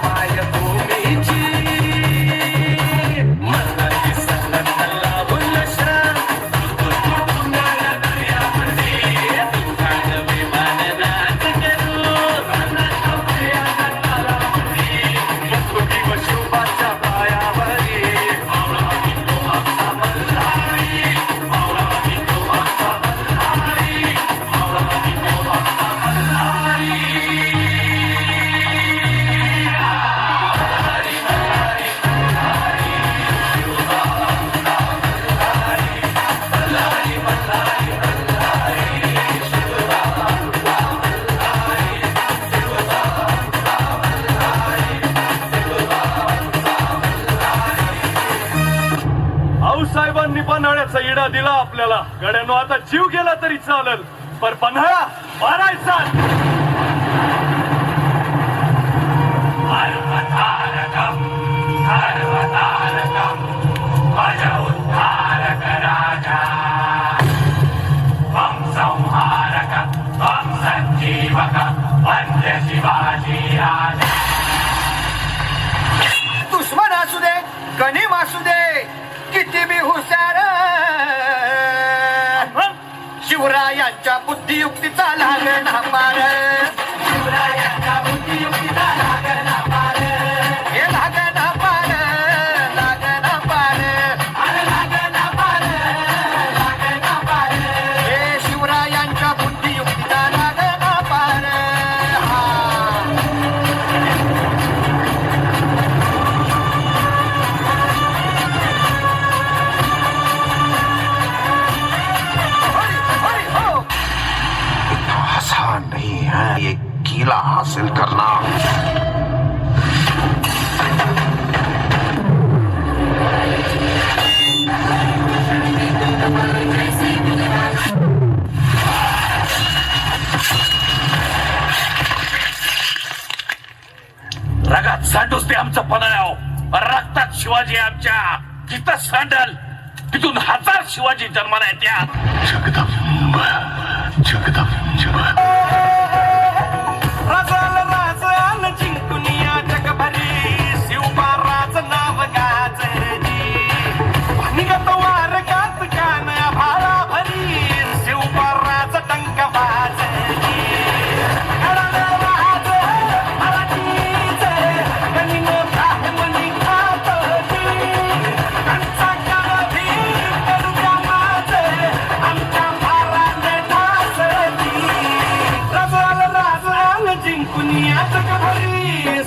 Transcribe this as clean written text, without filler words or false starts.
मायभूमीची मला दिसलं लावून श्राम तुझ्या दर्यामध्ये तुझ्या विमानात करू मुकुटी व शुभाच्या पायावरी आऊसाहेबांनी पन्हाळ्याचा इडा दिला आपल्याला. गड्यानो आता जीव गेला तरी चालेल, पण पन्हाळा मारायचा. माझ्या उद्धारक राजा संहारक संजीवक वंद्य शिवाजी राजा. दुश्मन असू दे गणिम असू दे किती बी हुशार शिवरायांच्या बुद्धियुक्तीचा लागणा पार. शिवरायांच्या बुद्धियुक्तीचा लागणा पार. हे लागणा पार लागणा पार लागणा पार लागणा पार. हे शिवरायांच्या बुद्धियुक्तीचा लागणा पार. आसान नहीं है ये किला हासिल करना. रगात सांडूच ते आमचं पन्हाळ्यावर. रक्तात शिवाजी आमच्या तिथं सांडल तिथून 1000 शिवाजी जन्माला येत्या. जगदंब जगदंब राजाला जिंकुनिया जगभरी शिवबाराच नाव गाजली. निगत वारकात कान भाळा भरी शिवबाराच टंक वाजली. जिंकुनिया जगभरी